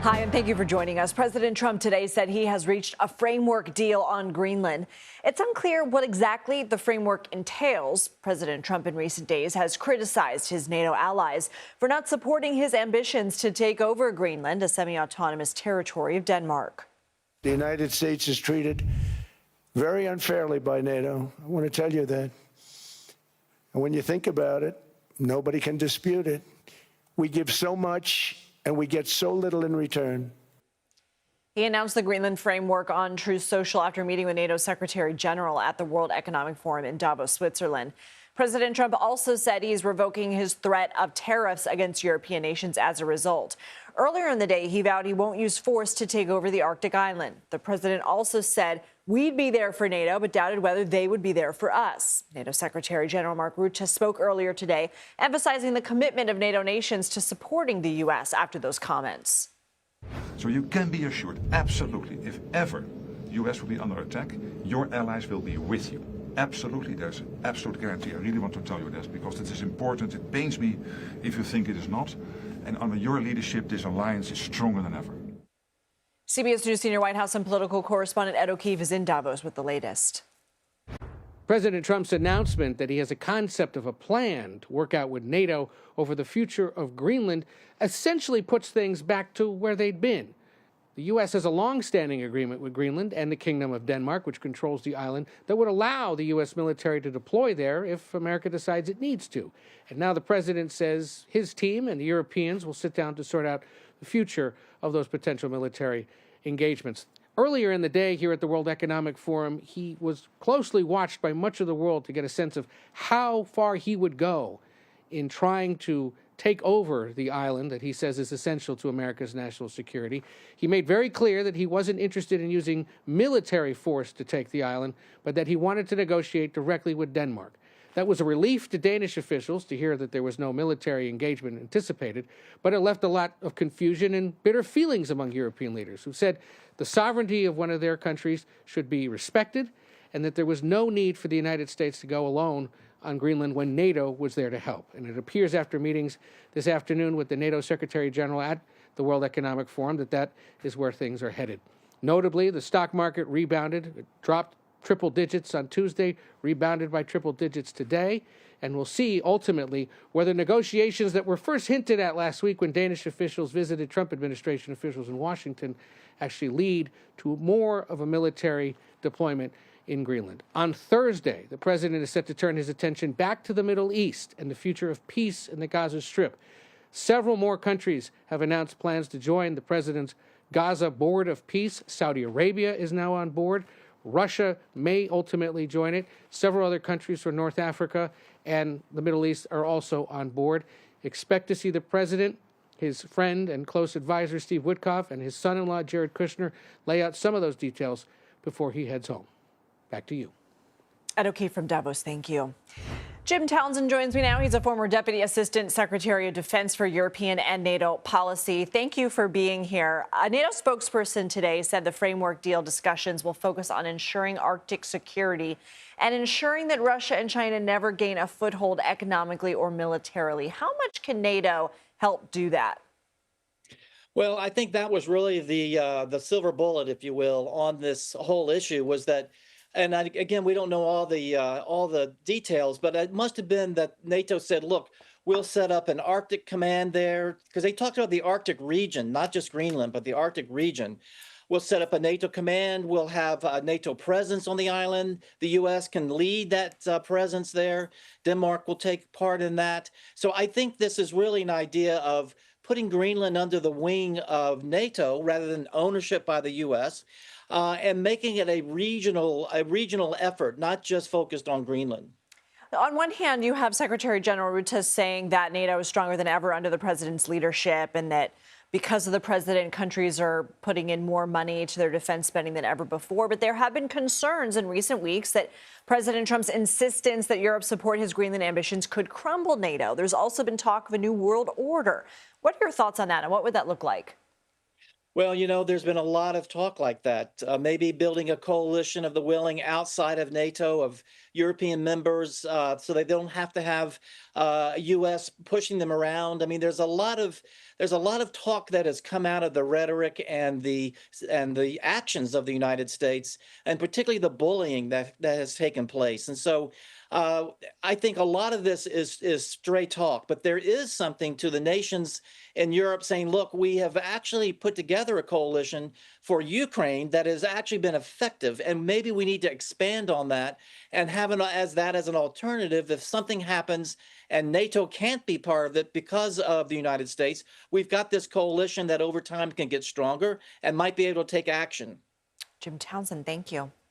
Hi, and thank you for joining us. President Trump today said he has reached a framework deal on Greenland. It's unclear what exactly the framework entails. President Trump in recent days has criticized his NATO allies for not supporting his ambitions to take over Greenland, a semi-autonomous territory of Denmark. The United States is treated very unfairly by NATO. I want to tell you that. And when you think about it, nobody can dispute it. We give so much and we get so little in return. He announced the Greenland framework on Truth Social after meeting with NATO Secretary General at the World Economic Forum in Davos, Switzerland. President Trump also said he's revoking his threat of tariffs against European nations as a result. Earlier in the day, he vowed he won't use force to take over the Arctic island. The president also said we'd be there for NATO, but doubted whether they would be there for us. NATO Secretary General Mark Rutte spoke earlier today, emphasizing the commitment of NATO nations to supporting the U.S. after those comments. So you can be assured, absolutely, if ever the U.S. will be under attack, your allies will be with you. Absolutely, there's an absolute guarantee. I really want to tell you this because it is important. It pains me if you think it is not. And under your leadership, this alliance is stronger than ever. CBS News senior White House and political correspondent Ed O'Keefe is in Davos with the latest. President Trump's announcement that he has a concept of a plan to work out with NATO over the future of Greenland essentially puts things back to where they'd been. The U.S. has a long-standing agreement with Greenland and the Kingdom of Denmark, which controls the island, that would allow the U.S. military to deploy there if America decides it needs to. And now the president says his team and the Europeans will sit down to sort out the future of those potential military engagements. Earlier in the day here at the World Economic Forum, he was closely watched by much of the world to get a sense of how far he would go in trying to take over the island that he says is essential to America's national security. He made very clear that he wasn't interested in using military force to take the island, but that he wanted to negotiate directly with Denmark. That was a relief to Danish officials to hear that there was no military engagement anticipated, but it left a lot of confusion and bitter feelings among European leaders who said the sovereignty of one of their countries should be respected and that there was no need for the United States to go alone on Greenland when NATO was there to help. And it appears after meetings this afternoon with the NATO Secretary General at the World Economic Forum that is where things are headed. Notably, the stock market rebounded. It dropped triple digits on Tuesday, rebounded by triple digits today, and we'll see ultimately whether negotiations that were first hinted at last week when Danish officials visited Trump administration officials in Washington actually lead to more of a military deployment in Greenland. On Thursday, the president is set to turn his attention back to the Middle East and the future of peace in the Gaza Strip. Several more countries have announced plans to join the president's Gaza Board of Peace. Saudi Arabia is now on board. Russia may ultimately join it. Several other countries from North Africa and the Middle East are also on board. Expect to see the president, his friend and close advisor Steve Witkoff, and his son-in-law Jared Kushner lay out some of those details before he heads home. Back to you. Ed O'Keefe from Davos, thank you. Jim Townsend joins me now. He's a former Deputy Assistant Secretary of Defense for European and NATO Policy. Thank you for being here. A NATO spokesperson today said the framework deal discussions will focus on ensuring Arctic security and ensuring that Russia and China never gain a foothold economically or militarily. How much can NATO help do that? Well, I think that was really the silver bullet, if you will, on this whole issue was that. And again, we don't know all the details, but it must have been that NATO said, look, we'll set up an Arctic command there, because they talked about the Arctic region, not just Greenland, but the Arctic region. We'll set up a NATO command. We'll have a NATO presence on the island. The U.S. can lead that presence there. Denmark will take part in that. So I think this is really an idea of putting Greenland under the wing of NATO rather than ownership by the U.S., and making it a regional effort, not just focused on Greenland. On one hand, you have Secretary General Rutte saying that NATO is stronger than ever under the president's leadership and that because of the president, countries are putting in more money to their defense spending than ever before. But there have been concerns in recent weeks that President Trump's insistence that Europe support his Greenland ambitions could crumble NATO. There's also been talk of a new world order. What are your thoughts on that, and what would that look like? Well, there's been a lot of talk like that, maybe building a coalition of the willing outside of NATO, of European members so they don't have to have U.S. pushing them around. I mean, there's a lot of talk that has come out of the rhetoric and the actions of the United States, and particularly the bullying that has taken place. And so I think a lot of this is stray talk, but there is something to the nations in Europe saying, look, we have actually put together a coalition for Ukraine that has actually been effective, and maybe we need to expand on that and have as an alternative if something happens and NATO can't be part of it because of the United States. We've got this coalition that over time can get stronger and might be able to take action. Jim Townsend, thank you.